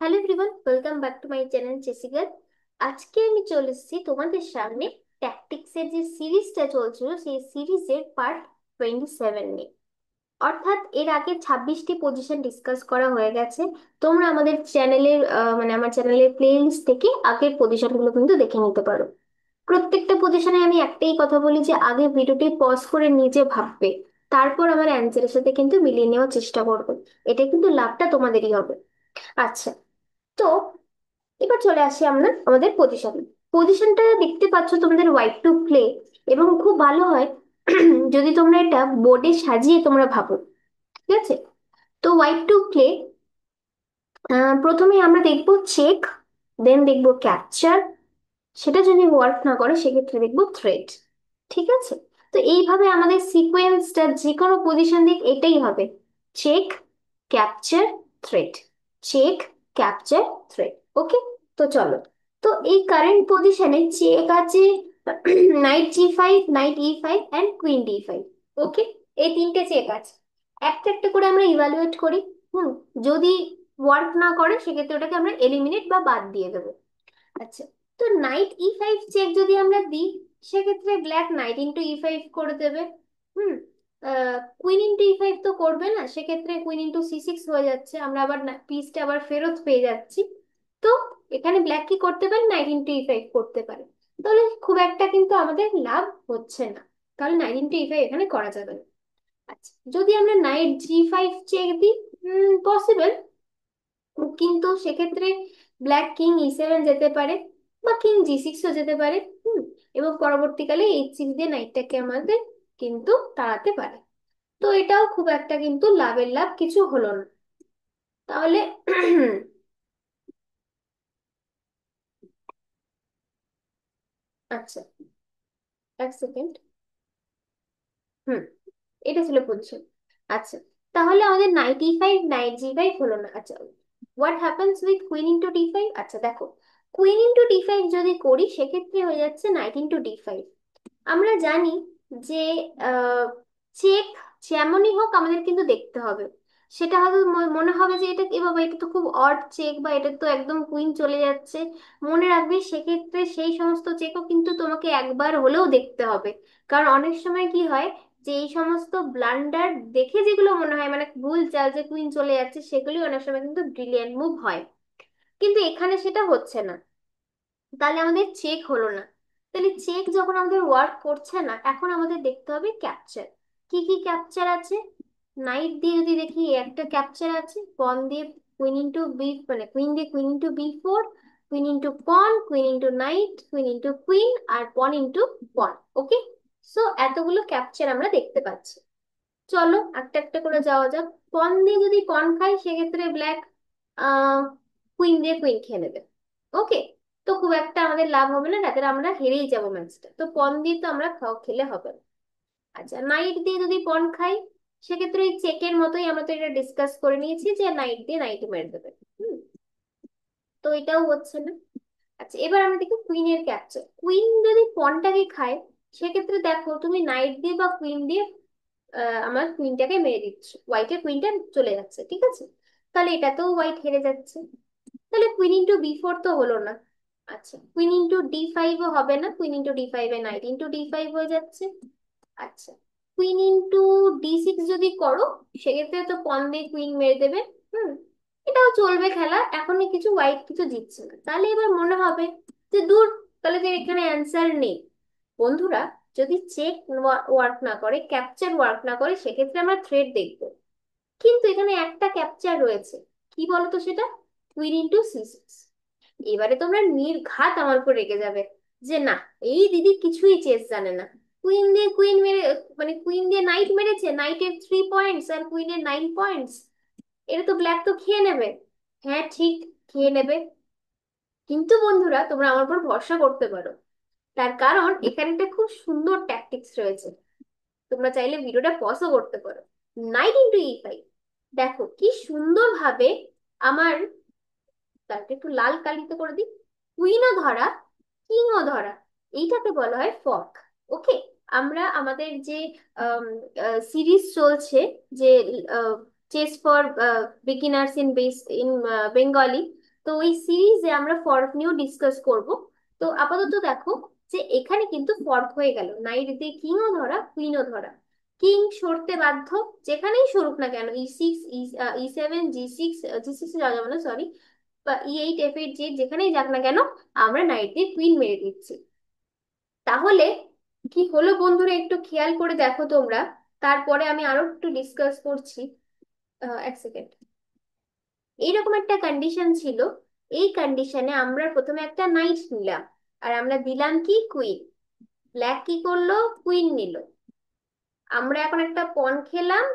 Hello everyone, welcome back to my channel চেসিগার। আজকে আমি চলে এসেছি তোমাদের সামনে ট্যাকটিক্সের যে সিরিজটা চলছিল সেই সিরিজের পার্ট 27 নিয়ে। অর্থাৎ এর আগে 26টি পজিশন ডিসকাস করা হয়ে গেছে। তোমরা আমাদের চ্যানেলের মানে আমার চ্যানেলের প্লে লিস্ট থেকে আগের পজিশনগুলো কিন্তু দেখে নিতে পারো। প্রত্যেকটা পজিশনে আমি একটাই কথা বলি যে আগে ভিডিওটি পজ করে নিজে ভাববে, তারপর আমার অ্যান্সারের সাথে কিন্তু মিলিয়ে নেওয়ার চেষ্টা করবে। এটা কিন্তু লাভটা তোমাদেরই হবে। আচ্ছা, তো এবার চলে আসি আমরা আমাদের পজিশনে। পজিশনটা দেখতে পাচ্ছ তোমাদের হোয়াইট টু প্লে, এবং খুব ভালো হয় যদি তোমরা এটা বোর্ডে সাজিয়ে তোমরা ভাবো। ঠিক আছে, তো হোয়াইট টু প্লে প্রথমে আমরা দেখবো চেক, দেন দেখবো ক্যাপচার। সেটা যদি ওয়ার্ক না করে সেক্ষেত্রে দেখবো থ্রেড। ঠিক আছে, তো এইভাবে আমাদের সিকোয়েন্সটা যে কোনো পজিশন দিক এটাই হবে: check, capture, threat, check, capture, threat. Okay, তো চলো। তো এই কারেন্ট পজিশনে চেক আছে knight G5, knight E5 and queen D5। Okay, এই তিনটে চেক আছে। একটা একটা করে আমরা ইভালুয়েট করি। হুম, যদি ওয়ার্ক না করে সেক্ষেত্রে ওটাকে আমরা এলিমিনেট বা বাদ দিয়ে দেবো। আচ্ছা, তো নাইট E5 চেক যদি আমরা দিই সেক্ষেত্রে ব্ল্যাক নাইট ইন্টু E5 করে দেবে। হুম, কুইন ইন্টু E5 তো করবে না, সেক্ষেত্রে কুইন ইন্টু C6 হয়ে যাচ্ছে, আমরা আবার পিসটা আবার ফেরত পেয়ে যাচ্ছি। তো এখানে ব্ল্যাক কি করতে পারে, নাইট ইন্টু E5 করতে পারে। তাহলে খুব একটা কিন্তু আমাদের লাভ হচ্ছে না, তাহলে নাইট ইন্টু E5 এখানে করা যাবে না। আচ্ছা, যদি আমরা নাইট G5 চেক দিই, পসিবল, কিন্তু সেক্ষেত্রে ব্ল্যাক কিং E7 যেতে পারে, বা কিং G6ও যেতে পারে। হুম, এবং পরবর্তীকালে H6 দিয়ে নাইটটাকে আমাদের কিন্তু তাড়াতে পারে। তো এটাও খুব একটা কিন্তু লাভের লাভ কিছু হলো না। তাহলে আচ্ছা, এক সেকেন্ড। হুম, এটা ছিল পজিশন। আচ্ছা, তাহলে আমাদের নাইট E5 নাইট G5 হলো না। আচ্ছা, what happens with queen into D5? আচ্ছা দেখো, কুইন ইন্টু D5 যদি করি সেক্ষেত্রে হয়ে যাচ্ছে নাইট ইন্টু D5। আমরা জানি যে চেক যেমনই হোক আমাদের কিন্তু দেখতে হবে। সেটা হয়তো মনে হবে যে এটা কি বাবা, এটা তো খুব অড চেক, বা এটা তো একদম কুইন চলে যাচ্ছে। মনে রাখবে সেক্ষেত্রে সেই সমস্ত চেকও কিন্তু তোমাকে একবার হলেও দেখতে হবে। কারণ অনেক সময় কি হয়, যে এই সমস্ত ব্লান্ডার দেখে যেগুলো মনে হয় মানে ভুল চাল যে কুইন চলে যাচ্ছে, সেগুলি অনেক সময় কিন্তু ব্রিলিয়ান্ট মুভ হয়। কিন্তু এখানে সেটা হচ্ছে না, তাহলে আমাদের চেক হলো না। তাহলে চেক যখন আমাদের ওয়ার্ক করছে না, এখন আমাদের দেখতে হবে ক্যাপচার। কি কি ক্যাপচার আছে? নাইট দিয়ে যদি দেখি একটা ক্যাপচার আছে, পন দিয়ে কুইন ইন্টু বি, মানে কুইন দিয়ে queen into B4, queen into pawn, queen into knight, queen into queen, আর পন ইন্টু পন। ওকে, সো এতগুলো ক্যাপচার আমরা দেখতে পাচ্ছি। চলো একটা একটা করে যাওয়া যাক। পন দিয়ে যদি পন খাই সেক্ষেত্রে ব্ল্যাক আহ কুইন দিয়ে কুইন খেয়ে নেবে। ওকে, তো খুব একটা আমাদের লাভ হবে না, রাতে আমরা হেরেই যাবো ম্যাচটা, তো পন দিয়ে তো আমরা খেলে হবে না। আচ্ছা, নাইট দিয়ে যদি পন খাই সেক্ষেত্রে ওই চেকের মতোই, আমরা তো এটা ডিসকাস করে নিয়েছি যে নাইট দিয়ে নাইট মেরে দেবে। হুম, তো এটাও হচ্ছে না। আচ্ছা, এবার আমরা দেখি কুইনের ক্যাপচার। কুইন যদি পনটাকে খায় সেক্ষেত্রে দেখো তুমি নাইট দিয়ে বা কুইন দিয়ে আমার কুইনটাকে মেরে দিচ্ছে, হোয়াইটের কুইনটা চলে যাচ্ছে। ঠিক আছে, তাহলে এটাতেও হোয়াইট হেরে যাচ্ছে। তাহলে কুইন ইন্টু B4 তো হলো না। আচ্ছা, কুইন ইন্টু D5ও হবে না, কুইন ইন্টু D5 এ নাইট ইন্টু D5 হয়ে যাচ্ছে। আচ্ছা, কুইন ইন্টু D6 যদি করো সেক্ষেত্রে তো পন দিয়ে কুইন মেরে দেবে। হুম, এটাও চলবে খেলা, এখনই কিছু হোয়াইট কিছু জিতছে না। তাহলে এবার মনে হবে যে দূর, তাহলে তো এখানে অ্যান্সার নেই। বন্ধুরা, যদি চেক ওয়ার্ক না করে, ক্যাপচার ওয়ার্ক না করে, সেক্ষেত্রে আমরা থ্রেড দেখবো। কিন্তু এখানে একটা ক্যাপচার রয়েছে, কি বলতো সেটা? Queen into C6। এবারে তোমরা নির্ঘাত আমার উপর রেগে যাবে যে না, এই দিদি কিছুই চেস জানে না। কুইন দিয়ে কুইন মেরে, মানে কুইন দিয়ে নাইট মেরেছে, নাইটের 3 পয়েন্টস আর কুইনের 9 পয়েন্টস, এটা তো ব্ল্যাক তো খেয়ে নেবে। হ্যাঁ ঠিক, খেয়ে নেবে। কিন্তু বন্ধুরা, তোমরা আমার উপর ভরসা করতে পারো, তার কারণ এখানে একটা খুব সুন্দর ট্যাকটিক্স রয়েছে। তোমরা চাইলে ভিডিওটা পজও করতে পারো। নাইট ইন্টু E5, দেখো কি সুন্দর ভাবে আমার, তাকে একটু লাল কালিতে করে দিই, কুইনও ধরা, কিংও ধরা, এইটাকে বলা হয় ফর্ক। ওকে, আমরা আমাদের যে সিরিজ চলছে, যে chess for beginners in Bengali, তো ওই সিরিজে আমরা ফর্ক নিয়েও ডিসকাস করব। তো আপাতত দেখো যে এখানে কিন্তু ফর্ক হয়ে গেল, নাইট দিয়ে কিংও ধরা কুইনও ধরা। কিং সরতে বাধ্য, যেখানেই সরুক না কেন, E6, E7, G6, G6 যাওয়া যাবে না সরি, বা E8, F8, G8 যেখানেই যাক না কেন, আমরা নাইট দিয়ে কুইন মেরে দিচ্ছি। তাহলে কি হলো বন্ধুরা, একটু খেয়াল করে দেখো তোমরা, তারপরে আমি আরো একটু ডিসকাস করছি। এক সেকেন্ড। এইরকম একটা কন্ডিশন ছিল, এই কন্ডিশনে আমরা প্রথমে একটা নাইট নিলাম, আর আমরা দিলাম কি কুইন। ব্ল্যাক কি করলো, কুইন নিল। আমরা এখন একটা পন খেলাম,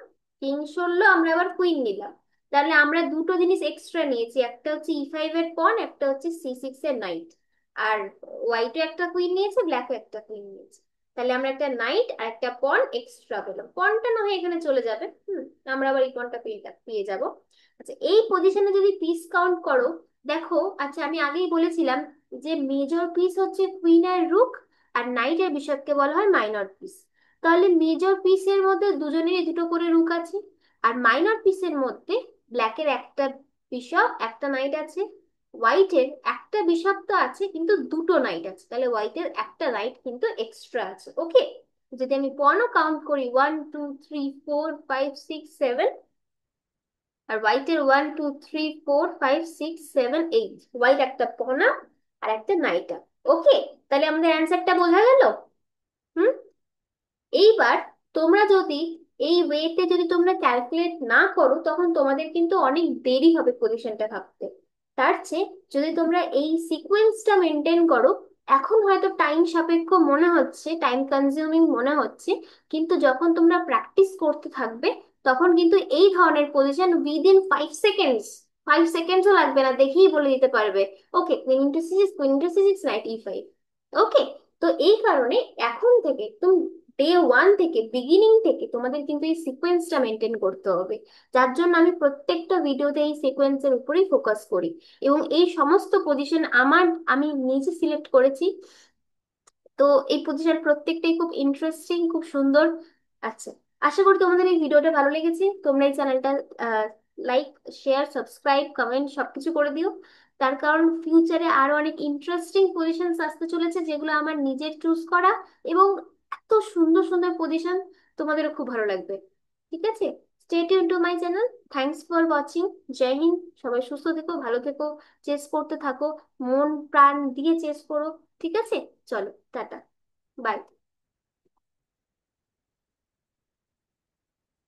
কিং সরলো, আমরা আবার কুইন নিলাম। তাহলে আমরা দুটো জিনিস এক্সট্রা নিয়েছি, একটা হচ্ছে E5 এর পন, একটা হচ্ছে C6 এর নাইট। আর হোয়াইটও একটা কুইন নিয়েছে, ব্ল্যাকও একটা কুইন নিয়েছে। তাহলে আমরা একটা নাইট আর একটা পন এক্সট্রা পেলাম। পনটা না হয় এখানে চলে যাবে, আমরা আবার এই পনটা পেয়ে পেয়ে যাব। আচ্ছা, এই পজিশনে যদি পিস কাউন্ট করো, দেখো, আচ্ছা আমি আগেই বলেছিলাম যে মেজর পিস হচ্ছে কুইন আর রুক, আর নাইট আর বিশপকে বলা হয় মাইনর পিস। তাহলে মেজর পিসের মধ্যে দুজনেরই দুটো করে রুক আছে, আর মাইনর পিসের মধ্যে ব্ল্যাকের একটা বিশপ একটা নাইট আছে, হোয়াইটের একটা বিশপ তো আছে কিন্তু দুটো নাইট আছে, তাহলে হোয়াইটের একটা নাইট কিন্তু এক্সট্রা আছে। ওকে, যদি আমি পনও কাউন্ট করি, 1 2 3 4 5 6 7, আর হোয়াইটের 1 2 3 4 5 6 7 8, হোয়াইট একটা পনা আর একটা নাইটা। ওকে, তাহলে আমাদের অ্যান্সারটা বোঝা গেল। হুম। এইবার তোমরা যদি এই ওয়েতে যদি তোমরা ক্যালকুলেট না করো, তখন তোমাদের কিন্তু অনেক দেরি হবে পজিশনটা ভাবতে। তার চেয়ে যদি তোমরা এই সিকোয়েন্সটা মেনটেন করো, এখন হয়তো টাইম সাপেক্ষ মনে হচ্ছে, টাইম কনজিউমিং মনে হচ্ছে, কিন্তু যখন তোমরা প্র্যাকটিস করতে থাকবে, তখন কিন্তু এই ধরনের পজিশন উইদিন 5 সেকেন্ডস, 5 সেকেন্ডসও লাগবে না, দেখেই বলে দিতে পারবে। Okay, queen into C6, queen into C6, knight E5। Okay, তো এই কারণে এখন থেকে তুমি ডে 1 থেকে, বিগিনিং থেকে তোমাদের কিন্তু এই সিকোয়েন্সটা মেনটেন করতে হবে। যার জন্য আমি প্রত্যেকটা ভিডিওতে এই সিকোয়েন্সের উপরেই ফোকাস করি, এবং এই সমস্ত পজিশন আমি নিজে সিলেক্ট করেছি। তো এই পজিশন প্রত্যেকটাই খুব ইন্টারেস্টিং, খুব সুন্দর। আচ্ছা, আশা করি তোমাদের এই ভিডিওটা ভালো লেগেছে। তোমরা এই চ্যানেলটা লাইক, শেয়ার, সাবস্ক্রাইব, কমেন্ট সবকিছু করে দিও। তার কারণ ফিউচারে আরো অনেক ইন্টারেস্টিং পজিশনস আসতে চলেছে, যেগুলো আমার নিজের চুজ করা, এবং এত সুন্দর সুন্দর পজিশন, তোমাদেরও খুব ভালো লাগবে। ঠিক আছে, stay tune to my channel. Thanks for watching. জয় হিন্দ। সবাই সুস্থ থেকো, ভালো থেকো, চেস করতে থাকো, মন প্রাণ দিয়ে চেস করো। ঠিক আছে, চলো, টাটা, বাই।